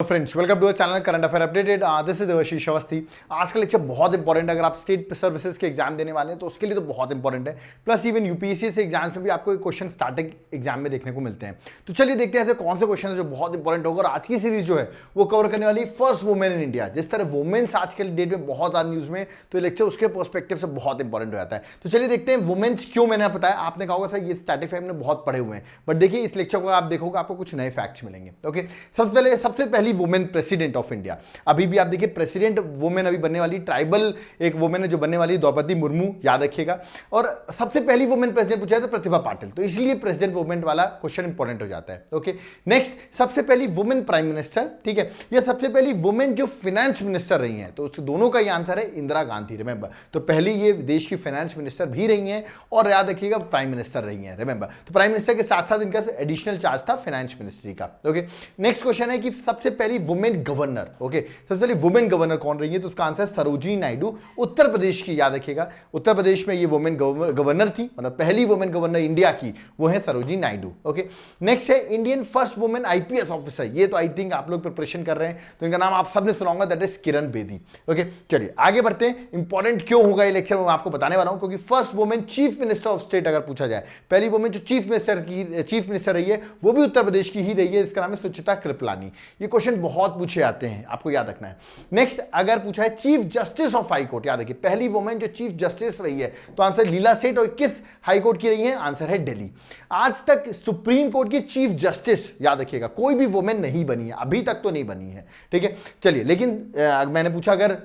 Friends welcome to channel current affair updated. This is Devashish Awasthi. आज का lecture बहुत important है। अगर आप स्टेट सर्विसेज के एग्जाम देने वाले हैं तो उसके लिए तो बहुत इंपॉर्टेंट है। प्लस इवन यूपीएससी से एग्जाम्स में भी आपको एक क्वेश्चन स्टार्टिंग एग्जाम में देखने को मिलते हैं। तो चलिए देखते हैं ऐसे कौन से क्वेश्चन है जो बहुत इंपॉर्टेंट होगा। और आज की सीरीज जो है वो कवर करने वाली फर्स्ट वुमेन इन इंडिया। जिस तरह वुमेन्स आज के डेट में बहुत ज्यादा न्यूज में, तो ये लेक्चर उसके पर्सपेक्टिव से बहुत इंपॉर्टेंट हो जाता है। तो चलिए देखते हैं वुमेन्स क्यों। मैंने बताया, आपने कहा होगा सर ये स्टैटिफाई में बहुत पढ़े हुए हैं, बट देखिए इस लेक्चर को आप देखोगे आपको कुछ नए फैक्ट्स मिलेंगे। ओके, सबसे पहली वुमेन प्रेसिडेंट ऑफ इंडिया। अभी भी आप देखिए प्रेसिडेंट वुमेन अभी बनने वाली ट्राइबल एक वुमेन है जो बनने वाली द्रौपदी मुर्मू, याद रखिएगा। और सबसे पहली वुमेन प्रेसिडेंट पूछा है तो प्रतिभा पाटिल, तो इसलिए प्रेसिडेंट वुमेन वाला क्वेश्चन इंपॉर्टेंट हो जाता है। ओके, नेक्स्ट सबसे पहली वुमेन प्राइम मिनिस्टर, ठीक है, या सबसे पहली वुमेन जो फाइनेंस मिनिस्टर रही हैं, तो उस दोनों का ही आंसर है इंदिरा गांधी। रिमेंबर, तो पहली ये देश की फाइनेंस मिनिस्टर भी रही हैं और याद रखिएगा प्राइम मिनिस्टर रही हैं। रिमेंबर, तो प्राइम मिनिस्टर के साथ साथ इनका एडिशनल चार्ज था फाइनेंस मिनिस्ट्री का। ओके, नेक्स्ट क्वेश्चन है कि सबसे पहली वुमेन गवर्नर। ओके, सबसे पहले वुमेन गवर्नर कौन रही है, तो उसका आंसर सरोजिनी नायडू, उत्तर प्रदेश की। याद रखिएगा उत्तर प्रदेश में ये वुमेन गवर्नर थी, मतलब पहली वुमेन गवर्नर इंडिया की वो है सरोजिनी नायडू। ओके, नेक्स्ट है Indian first women IPS officer. ये तो आई थिंक आप लोग प्रिपरेशन कर रहे हैं तो इनका नाम आप सबने सुना होगा, that is Kiran Bedi. Okay, चलिए आगे बढ़ते हैं। इंपॉर्टेंट क्यों होगा ये लेक्चर मैं आपको बताने वाला हूं, क्योंकि first women chief minister of state अगर पूछा जाए, पहली वुमेन जो चीफ मिनिस्टर रही है वो भी उत्तर प्रदेश की ही रही है, इसका नाम है सुचिता कृपलानी। ये क्वेश्चन बहुत पूछे जाते हैं, आपको याद रखना है। नेक्स्ट अगर पूछा है chief justice of high court, याद रखिए पहली वुमेन जो चीफ जस्टिस रही है तो आंसर लीला सेठ, और किस हाई कोर्ट की रही है, आंसर है दिल्ली। आज तक सुप्रीम कोर्ट की चीफ जस्टिस याद रखिएगा कोई भी वुमेन नहीं बनी है, अभी तक तो नहीं बनी है, ठीक है। चलिए, लेकिन मैंने पूछा अगर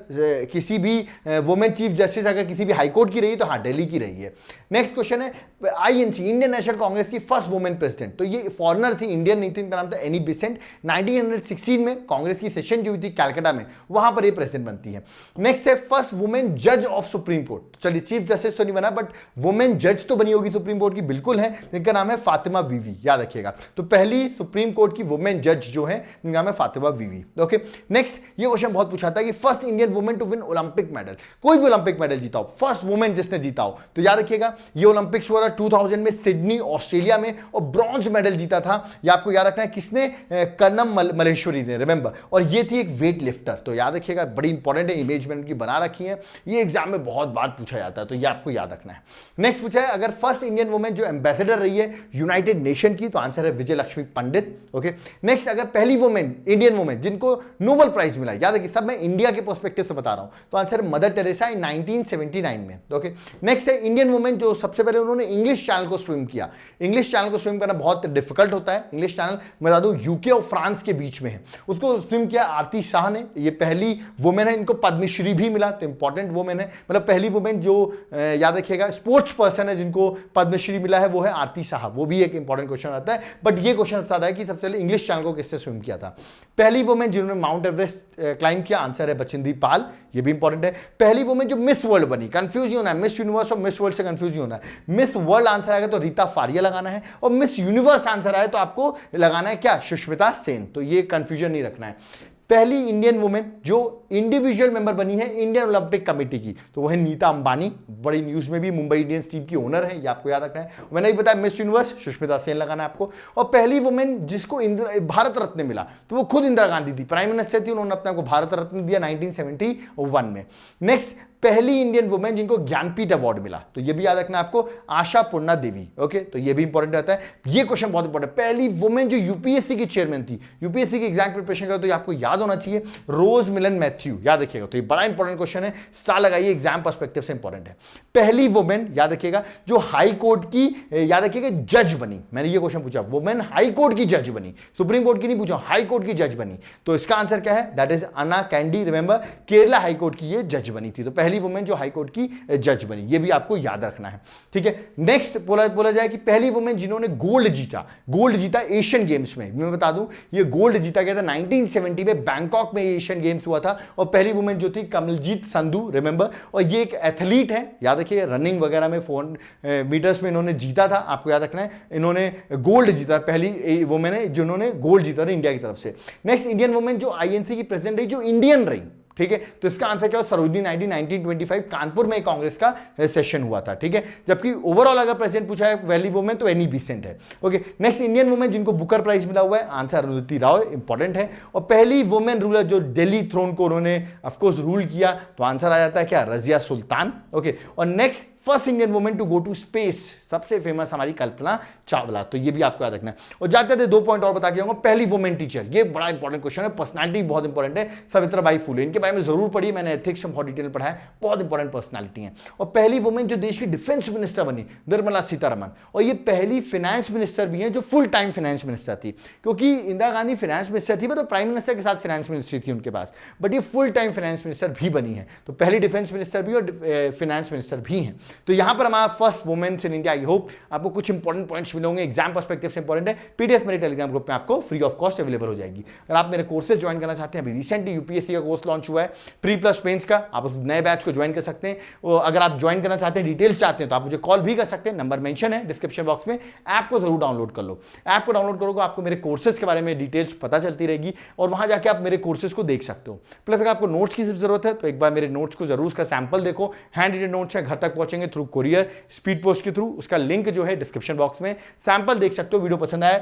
किसी भी वुमेन चीफ जस्टिस अगर किसी भी हाई कोर्ट की रही है तो हाँ दिल्ली की रही है। नेक्स्ट क्वेश्चन है आईएनसी इंडियन नेशनल कांग्रेस की फर्स्ट वुमेन प्रेसिडेंट, तो ये फॉरेनर थी, इंडियन नहीं थी, इनका नाम था एनी बेसेंट। 1916 में कांग्रेस की सेशन जो हुई थी कैलकाटा में, वहां पर ये प्रेसिडेंट बनती है। नेक्स्ट है फर्स्ट वुमेन जज ऑफ सुप्रीम कोर्ट। चलिए चीफ जस्टिस तो नहीं बना बट वुमेन जज तो बनी होगी सुप्रीम कोर्ट की, बिल्कुल है, जिनका नाम है फातिमा बीवी, याद रखिएगा। तो पहली सुप्रीम कोर्ट की वुमेन जज जो है जिनका नाम है फातिमा बीवी। ओके, नेक्स्ट ये क्वेश्चन बहुत पूछा था कि first Indian women to win Olympic medal, कोई भी ओलंपिक मेडल जीता हो, फर्स्ट वुमेन जिसने जीता हो, तो याद रखिएगा ये ओलंपिक्स हुआ था 2000 में सिडनी ऑस्ट्रेलिया में, और ब्रॉन्ज मेडल जीता था, ये आपको याद रखना है, किसने, कर्णम मल्लेश्वरी ने, रिमेंबर। और ये थी एक वेट लिफ्टर, तो याद रखिएगा बड़ी इंपॉर्टेंट है, इमेज मैंने की बना रखी है, ये एग्जाम में बहुत बार पूछा जाता है, तो ये आपको याद रखना है। नेक्स्ट पूछा है अगर फर्स्ट इंडियन वुमेन जो एम्बेसडर रही है यूनाइटेड नेशन की, तो आंसर है विजय लक्ष्मी पंडित। ओके, नेक्स्ट अगर पहली वुमेन इंडियन वुमेन जिनको नोबेल प्राइज मिला, याद रखिए सब मैं इंडिया के पर्सपेक्टिव से बता रहा हूं, तो आंसर है मदर टेरेसा इन 1979 में। ओके, नेक्स्ट है इंडियन वुमेन जो सबसे पहले उन्होंने इंग्लिश चैनल को स्विम किया। इंग्लिश चैनल को स्विम करना बहुत डिफिकल्ट होता है, इंग्लिश चैनल मैं बता दूं यूके और फ्रांस के बीच में है, उसको स्विम किया आरती शाह ने, ये पहली वुमेन है, इनको पद्मश्री भी मिला, तो इंपॉर्टेंट वुमेन है, मतलब पहली वुमेन जो याद रखिएगा स्पोर्ट्स पर्सन है जिनको पद्मश्री मिला है वो है आरती शाह, वो भी एक इंपॉर्टेंट क्वेश्चन आता है। बट ये क्वेश्चन ज्यादा है कि सबसे पहले इंग्लिश चैनल को किससे स्विम किया था। पहली वुमेन जिन्होंने माउंट एवरेस्ट क्लाइंब किया, आंसर है बछिंद्री पाल, ये भी इंपॉर्टेंट है। पहली वुमेन जो मिस वर्ल्ड बनी, कंफ्यूज नहीं होना है, मिस यूनिवर्स और मिस वर्ल्ड से कंफ्यूज नहीं होना है, मिस वर्ल्ड आंसर आएगा तो रीता फारिया लगाना है, और मिस यूनिवर्स आंसर आए तो आपको लगाना है क्या, सुष्मिता सेन, तो ये कंफ्यूजन नहीं रखना है। पहली इंडियन वुमेन जो इंडिविजुअल मेंबर बनी है इंडियन ओलंपिक कमेटी की, तो वह है नीता अंबानी, बड़ी न्यूज में भी मुंबई इंडियंस टीम की ओनर है, ये आपको याद रखना है। मैंने भी बताया मिस यूनिवर्स सुष्मिता सेन लगाना है आपको। और पहली वुमेन जिसको भारत रत्न मिला तो वो खुद इंदिरा गांधी थी, प्राइम मिनिस्टर थी, उन्होंने अपने आपको भारत रत्न दिया 1971 में। नेक्स्ट पहली इंडियन वुमेन जिनको ज्ञानपीठ अवार्ड मिला, तो ये भी याद रखना आपको, आशा पूर्णा देवी। ओके, तो ये भी इंपॉर्टेंट रहता है, ये क्वेश्चन बहुत इंपॉर्टेंट। पहली वुमेन जो यूपीएससी की चेयरमैन थी, यूपीएससी की एग्जाम प्रिपरेशन करो तो ये आपको याद होना चाहिए, रोज मिलन मैथ्यू, याद रखिएगा, तो ये बड़ा इंपॉर्टेंट क्वेश्चन है, स्टार लगाइए, एग्जाम पर्सपेक्टिव से इंपॉर्टेंट है। पहली वुमेन याद रखिएगा जो हाई कोर्ट की याद रखिएगा जज बनी, मैंने ये क्वेश्चन पूछा, वुमेन हाई कोर्ट की जज बनी, सुप्रीम कोर्ट की नहीं पूछा, हाई कोर्ट की जज बनी, तो इसका आंसर क्या है, that is Anna candy, remember Kerala high court की ये जज बनी थी, तो पहली वुमेन जो हाई कोर्ट की जज बनी, ये भी आपको याद रखना है, ठीक है। नेक्स्ट बोला जाए कि पहली वुमेन जिन्होंने गोल्ड जीता एशियन गेम्स में, मैं बता दूं ये गोल्ड जीता गया था 1970 में बैंकॉक में एशियन गेम्स हुआ था, और पहली वुमेन जो थी कमलजीत संधू, रिमेंबर, और ये एक एथलीट है, याद रखिए रनिंग वगैरह में 400 मीटर्स में इन्होंने जीता था, आपको याद रखना है, इन्होंने गोल्ड जीता, पहली वुमेन है जिन्होंने गोल्ड जीता था इंडिया की तरफ से। नेक्स्ट इंडियन वुमेन जो आईएनसी की प्रेसिडेंट रही जो इंडियन रही, ठीक है, तो इसका आंसर क्या हो, सरोजिनी नायडू 1925 कानपुर में कांग्रेस का सेशन हुआ था। ठीक है, जबकि ओवरऑल अगर प्रेसिडेंट पूछा है वैली वुमेन तो एनी बेसेंट है। ओके, नेक्स्ट इंडियन वुमेन जिनको बुकर प्राइज मिला हुआ है, आंसर अरुंधति राव, इंपॉर्टेंट है। और पहली वुमेन रूलर जो दिल्ली थ्रोन को उन्होंने ऑफकोर्स रूल किया, तो आंसर आ जाता है क्या, रजिया सुल्तान। ओके, और next first Indian women to go to space, सबसे फेमस हमारी कल्पना चावला, तो ये भी आपको याद रखना है। और जाते थे 2 पॉइंट और बता के जाऊंगा। पहली वुमेन टीचर, ये बड़ा इंपॉर्टेंट क्वेश्चन है, पर्सनालिटी बहुत इंपॉर्टेंट है, सावित्रीबाई फुले, इनके बारे में जरूर पढ़िए, मैंने एथिक्स में बहुत डिटेल पढ़ा है, बहुत इंपॉर्टेंट पर्सनालिटी है। और पहली वुमेन जो देश की डिफेंस मिनिस्टर बनी, निर्मला सीतारमन, और ये पहली फाइनेंस मिनिस्टर भी है जो फुल टाइम फाइनेंस मिनिस्टर थी, क्योंकि इंदिरा गांधी फाइनेंस मिनिस्टर थी, तो प्राइम मिनिस्टर के साथ फाइनेंस मिनिस्ट्री थी उनके पास, बट ये फुल टाइम फाइनेंस मिनिस्टर भी बनी है, तो पहली डिफेंस मिनिस्टर भी और फाइनेंस मिनिस्टर भी हैं। तो यहां पर हमारा first womens in India. I hope आपको कुछ इंपॉर्टेंट पॉइंट्स मिले होंगे, एग्जाम पर्सपेक्टिव से इंपॉर्टेंट है। पीडीएफ मेरे टेलीग्राम ग्रुप में आपको फ्री ऑफ कॉस्ट अवेलेबल हो जाएगी। अगर आप मेरे कोर्सेज ज्वाइन करना चाहते हैं, अभी रिसेंटली यूपीएससी का कोर्स लॉन्च हुआ है प्री प्लस मेंस का, आप उस नए बैच को ज्वाइन कर सकते हैं। अगर आप ज्वाइन करना चाहते हैं, डिटेल्स चाहते हैं, तो आप मुझे कॉल भी कर सकते हैं, नंबर मेंशन है डिस्क्रिप्शन बॉक्स में। ऐप को जरूर डाउनलोड कर लो, ऐप को डाउनलोड करोगे आपको मेरे कोर्सेज के बारे में डिटेल्स पता चलती रहेगी, और वहां जाके आप मेरे कोर्सेज को देख सकते हो। प्लस अगर आपको नोट्स की जरूरत है तो एक बार मेरे नोट्स को जरूर उसका सैंपल देखो, हैंड रिटन नोट्स है, घर तक पहुंचेंगे थ्रू कोरियर, स्पीड पोस्ट के थ्रू, उसका लिंक जो है डिस्क्रिप्शन बॉक्स में, सैंपल देख सकते हो। वीडियो पसंद आए,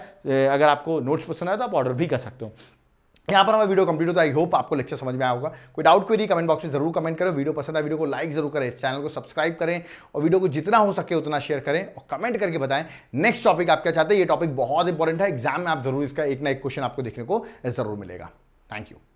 अगर आपको नोट्स पसंद आए तो आप ऑर्डर भी कर सकते हो। यहाँ पर हमारा वीडियो कंप्लीट होता है। आई होप आपको लेक्चर समझ में आया होगा। कोई डाउट क्वेरी कमेंट बॉक्स में जरूर कमेंट करें। वीडियो पसंद आए वीडियो को लाइक जरूर करें, चैनल को सब्सक्राइब करें, और वीडियो को जितना हो सके उतना शेयर करें, और कमेंट करके बताएं नेक्स्ट टॉपिक आप क्या चाहते हैं। ये टॉपिक बहुत इंपॉर्टेंट है, एग्जाम में आप जरूर इसका एक ना एक क्वेश्चन आपको देखने को जरूर मिलेगा। Thank you.